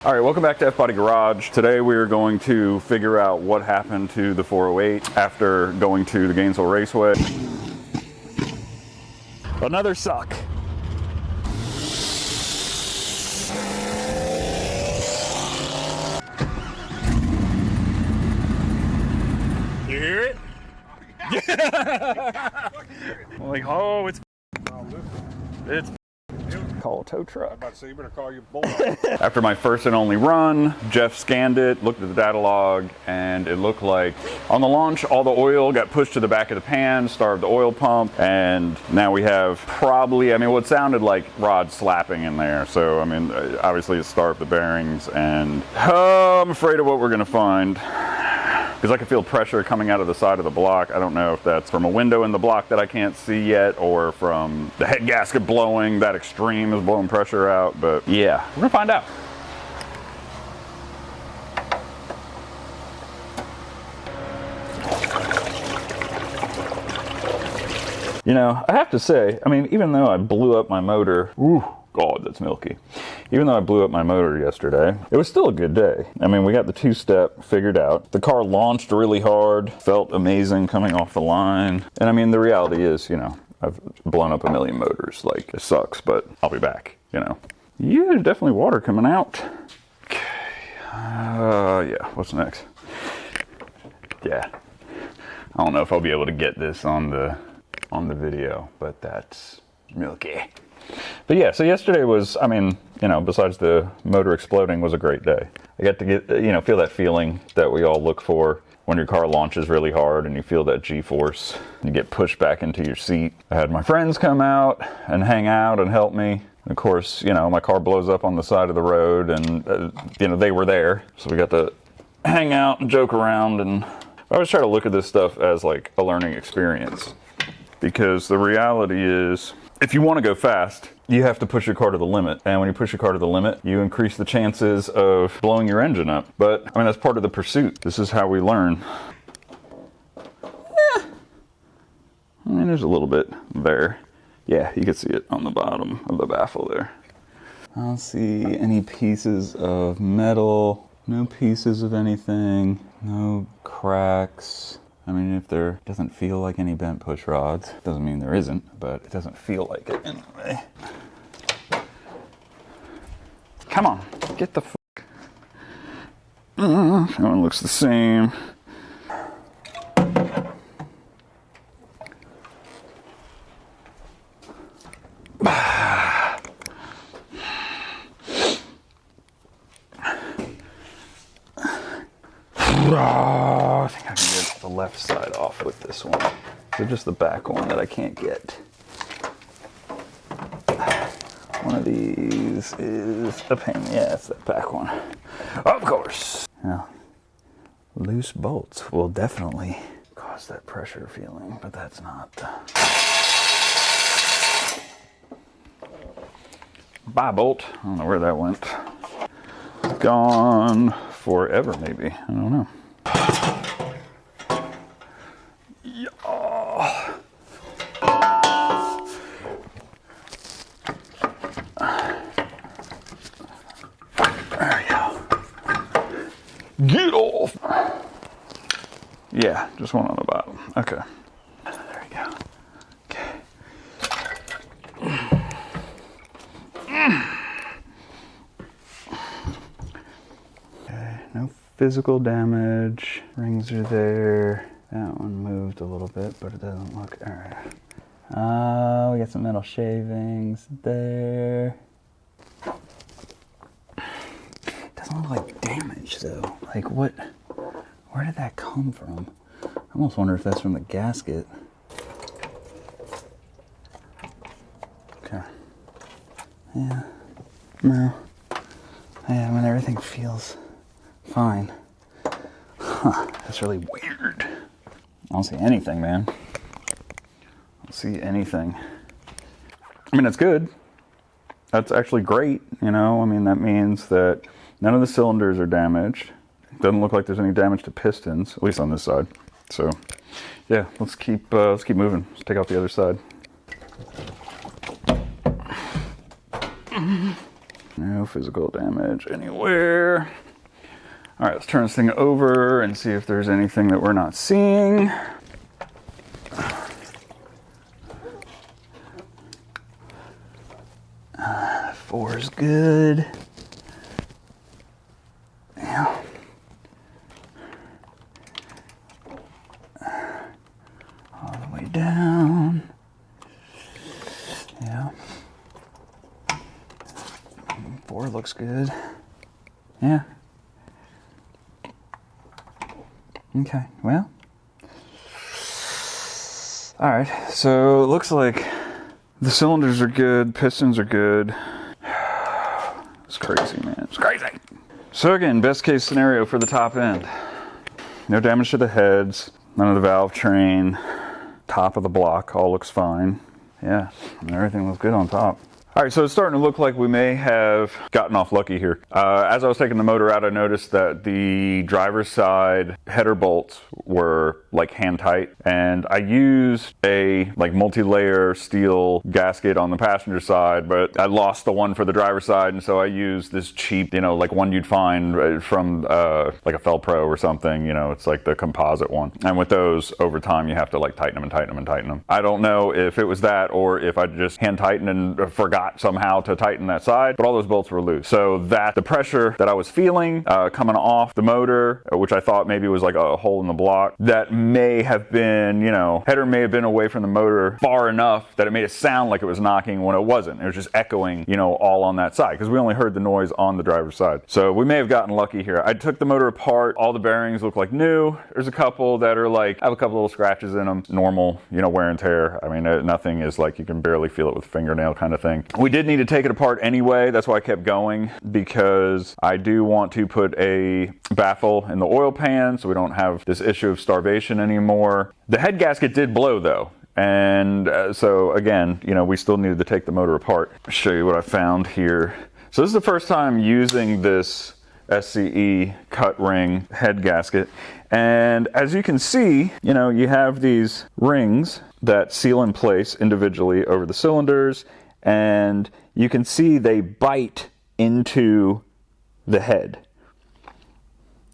All right, welcome back to F-Body Garage. Today we are going to figure out what happened to the 408 after going to the Gainesville Raceway. Another suck. You hear it? I'm like, oh, it's call a tow truck. I'm about to say, you better call your boy. After my first and only run, Jeff scanned it, looked at the data log, and it looked like on the launch, all the oil got pushed to the back of the pan, starved the oil pump, and now we have probably, what sounded like rod slapping in there. So, obviously it starved the bearings, and I'm afraid of what we're gonna find. Because I can feel pressure coming out of the side of the block. I don't know if that's from a window in the block that I can't see yet, or from the head gasket blowing. That extreme is blowing pressure out, but yeah, we're gonna find out. I have to say, even though I blew up my motor, ooh, God, that's milky. Even though I blew up my motor yesterday, it was still a good day. We got the two-step figured out. The car launched really hard, felt amazing coming off the line. And the reality is, I've blown up a million motors. Like, it sucks, but I'll be back, Yeah, there's definitely water coming out. Okay, yeah, what's next? Yeah, I don't know if I'll be able to get this on the video, but that's milky. But yeah, so yesterday was, besides the motor exploding, was a great day. I got to get, feel that feeling that we all look for when your car launches really hard and you feel that G-force. You get pushed back into your seat. I had my friends come out and hang out and help me. Of course, my car blows up on the side of the road and, they were there. So we got to hang out and joke around. And I always try to look at this stuff as like a learning experience. Because the reality is, if you want to go fast, you have to push your car to the limit. And when you push your car to the limit, you increase the chances of blowing your engine up. But, that's part of the pursuit. This is how we learn. There's a little bit there. Yeah, you can see it on the bottom of the baffle there. I don't see any pieces of metal. No pieces of anything. No cracks. If there doesn't feel like any bent push rods, doesn't mean there isn't, but it doesn't feel like it anyway. Come on, get the fuck. That one looks the same. I think I can get the left side off with this one. So just the back one that I can't get. One of these is a pain. Yeah, it's that back one. Of course. Now, loose bolts will definitely cause that pressure feeling, but that's not. Bye, bolt. I don't know where that went. Gone forever, maybe. I don't know. There we go. Get off. Yeah, just one on the bottom. Okay. There we go. Okay. No physical damage. Rings are there. That one moved a little bit, but it doesn't look. All right. We got some metal shavings there. Doesn't look like damage though. Like what? Where did that come from? I almost wonder if that's from the gasket. Okay. Yeah. No. Yeah, everything feels fine. Huh. That's really weird. I don't see anything, man. I don't see anything. That's good. That's actually great, that means that none of the cylinders are damaged. It doesn't look like there's any damage to pistons, at least on this side. So, yeah, let's keep moving. Let's take out the other side. No physical damage anywhere. All right, let's turn this thing over and see if there's anything that we're not seeing. Four is good. Yeah. All the way down. Yeah. 4 looks good. Yeah. Okay, well. All right, so it looks like the cylinders are good, pistons are good. It's crazy, man. It's crazy. So again, best case scenario for the top end. No damage to the heads, none of the valve train, top of the block, all looks fine. Yeah, and everything looks good on top. All right, so it's starting to look like we may have gotten off lucky here. As I was taking the motor out, I noticed that the driver's side header bolts were like hand tight, and I used a like multi-layer steel gasket on the passenger side, but I lost the one for the driver's side, and so I used this cheap, you know, like one you'd find from like a Felpro or something, you know, it's like the composite one. And with those, over time, you have to like tighten them and tighten them and tighten them. I don't know if it was that or if I just hand tightened and forgot somehow to tighten that side, but all those bolts were loose. So that the pressure that I was feeling coming off the motor, which I thought maybe was like a hole in the block, that may have been, you know, header may have been away from the motor far enough that it made it sound like it was knocking when it wasn't. It was just echoing, you know, all on that side because we only heard the noise on the driver's side. So we may have gotten lucky here. I took the motor apart. All the bearings look like new. There's a couple that are like, I have a couple little scratches in them. Normal, you know, wear and tear. I mean, nothing is like you can barely feel it with a fingernail kind of thing. We did need to take it apart anyway. That's why I kept going, because I do want to put a baffle in the oil pan so we don't have this issue of starvation anymore. The head gasket did blow though. And so again, you know, we still needed to take the motor apart. I'll show you what I found here. So this is the first time using this SCE cut ring head gasket. And as you can see, you know, you have these rings that seal in place individually over the cylinders, and you can see they bite into the head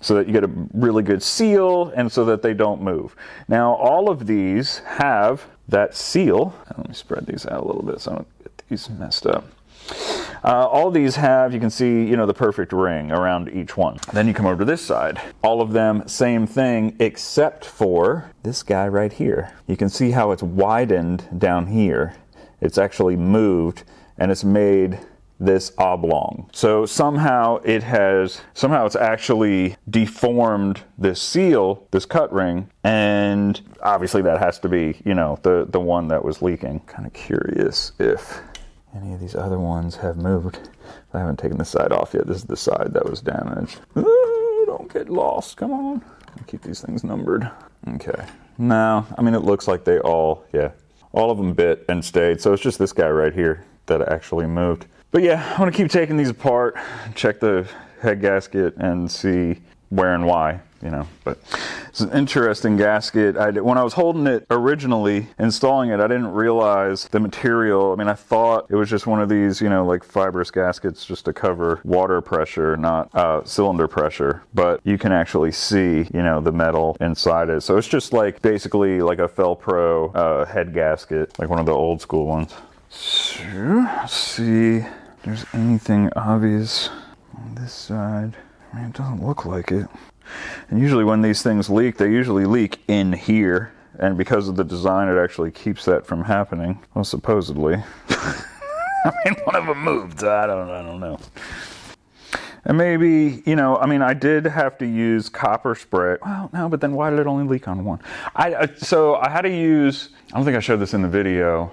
so that you get a really good seal and so that they don't move. Now, all of these have that seal. Let me spread these out a little bit so I don't get these messed up. All these have, you can see, you know, the perfect ring around each one. Then you come over to this side. All of them, same thing, except for this guy right here. You can see how it's widened down here. It's actually moved and it's made this oblong. So somehow it's actually deformed this seal, this cut ring, and obviously that has to be, you know, the one that was leaking. Kind of curious if any of these other ones have moved. I haven't taken the side off yet. This is the side that was damaged. Ooh, don't get lost, come on. I'll keep these things numbered. Okay, now, I mean, it looks like they all, yeah, all of them bit and stayed. So it's just this guy right here that actually moved. But yeah, I want to keep taking these apart, check the head gasket and see where and why, you know. But it's an interesting gasket. When I was holding it originally, installing it, I didn't realize the material. I mean, I thought it was just one of these, you know, like fibrous gaskets just to cover water pressure, not cylinder pressure. But you can actually see, you know, the metal inside it. So it's just like basically like a Felpro head gasket, like one of the old school ones. So, let's see if there's anything obvious on this side. I mean, it doesn't look like it. And usually when these things leak, they usually leak in here. And because of the design, it actually keeps that from happening. Well, supposedly. I mean, one of them moved, so I don't know. And maybe, you know, I mean, I did have to use copper spray. Well, no, but then why did it only leak on one? So I had to use, I don't think I showed this in the video.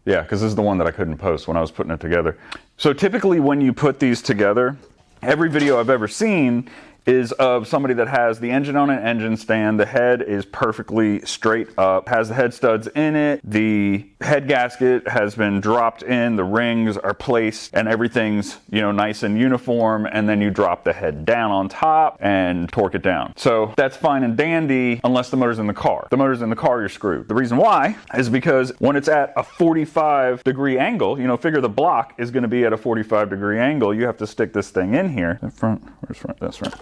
Yeah, because this is the one that I couldn't post when I was putting it together. So typically when you put these together, every video I've ever seen is of somebody that has the engine on an engine stand. The head is perfectly straight up, has the head studs in it. The head gasket has been dropped in, the rings are placed, and everything's, you know, nice and uniform. And then you drop the head down on top and torque it down. So that's fine and dandy unless the motor's in the car. The motor's in the car, you're screwed. The reason why is because when it's at a 45-degree angle, you know, figure the block is going to be at a 45-degree angle. You have to stick this thing in here. The front, where's front? That's front.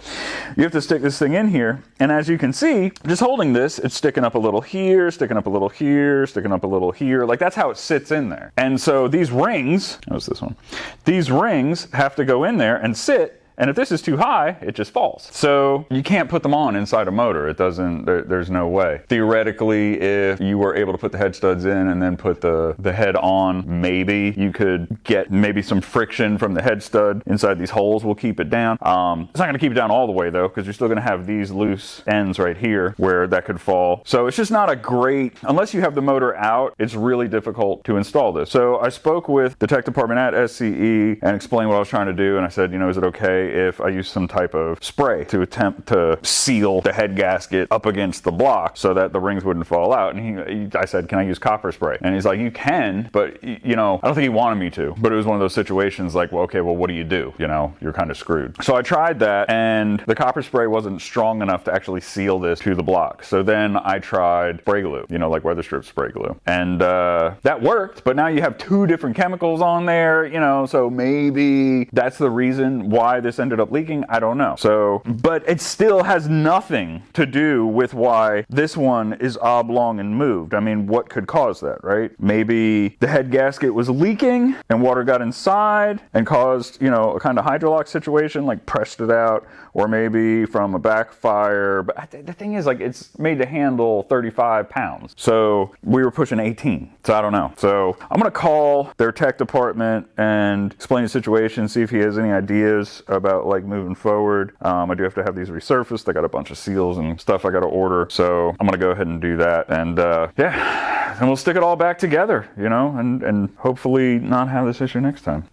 You have to stick this thing in here. And as you can see, just holding this, it's sticking up a little here, sticking up a little here, sticking up a little here. Like that's how it sits in there. And so these rings, what's this one? These rings have to go in there and sit. And if this is too high, it just falls. So you can't put them on inside a motor. It doesn't, there's no way. Theoretically, if you were able to put the head studs in and then put the head on, maybe you could get maybe some friction from the head stud inside these holes will keep it down. It's not gonna keep it down all the way though, because you're still gonna have these loose ends right here where that could fall. So it's just not a great, unless you have the motor out, it's really difficult to install this. So I spoke with the tech department at SCE and explained what I was trying to do. And I said, you know, is it okay if I use some type of spray to attempt to seal the head gasket up against the block so that the rings wouldn't fall out? And I said, can I use copper spray? And he's like, you can, but you know, I don't think he wanted me to, but it was one of those situations like, well, okay, well, what do you do? You know, you're kind of screwed. So I tried that and the copper spray wasn't strong enough to actually seal this to the block. So then I tried spray glue, you know, like weather strip spray glue. And that worked, but now you have two different chemicals on there, you know, so maybe that's the reason why this ended up leaking. I don't know. So, but it still has nothing to do with why this one is oblong and moved. I mean, what could cause that, right? Maybe the head gasket was leaking and water got inside and caused, you know, a kind of hydrolock situation, like pressed it out, or maybe from a backfire. But the thing is, like, it's made to handle 35 pounds. So we were pushing 18. So I don't know. So I'm going to call their tech department and explain the situation, see if he has any ideas about like moving forward. I do have to have these resurfaced. I got a bunch of seals and stuff I got to order. So I'm going to go ahead and do that. And yeah, and we'll stick it all back together, you know, and hopefully not have this issue next time.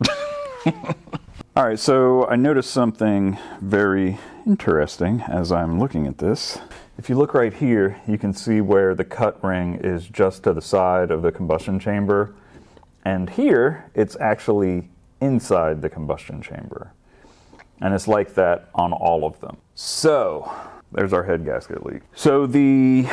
All right, so I noticed something very interesting as I'm looking at this. If you look right here, you can see where the cut ring is just to the side of the combustion chamber. And here, it's actually inside the combustion chamber. And it's like that on all of them. So, there's our head gasket leak. So the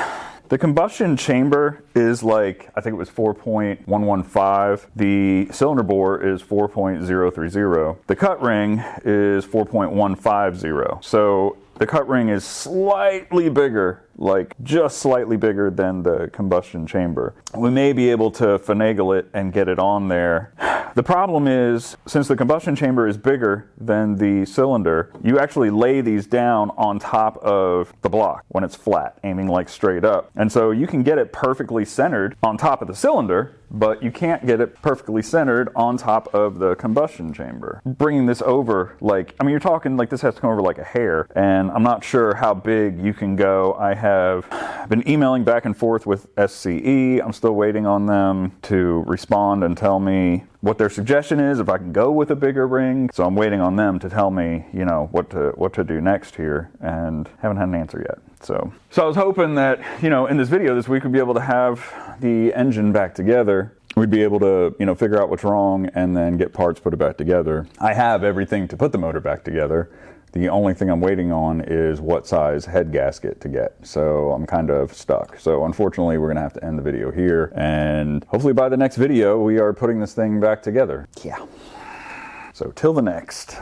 combustion chamber is like, I think it was 4.115. The cylinder bore is 4.030. The cut ring is 4.150. So the cut ring is slightly bigger, like just slightly bigger than the combustion chamber. We may be able to finagle it and get it on there. The problem is, since the combustion chamber is bigger than the cylinder, you actually lay these down on top of the block when it's flat, aiming like straight up. And so you can get it perfectly centered on top of the cylinder, but you can't get it perfectly centered on top of the combustion chamber. Bringing this over, like, I mean, you're talking like this has to come over like a hair, and I'm not sure how big you can go. I have been emailing back and forth with SCE. I'm still waiting on them to respond and tell me what their suggestion is, if I can go with a bigger ring. So I'm waiting on them to tell me, you know, what to do next here, and haven't had an answer yet. So I was hoping that, you know, in this video this week we'd be able to have the engine back together. We'd be able to, you know, figure out what's wrong and then get parts, put it back together. I have everything to put the motor back together. The only thing I'm waiting on is what size head gasket to get. So I'm kind of stuck. So unfortunately, we're gonna have to end the video here. And hopefully by the next video, we are putting this thing back together. Yeah. So till the next.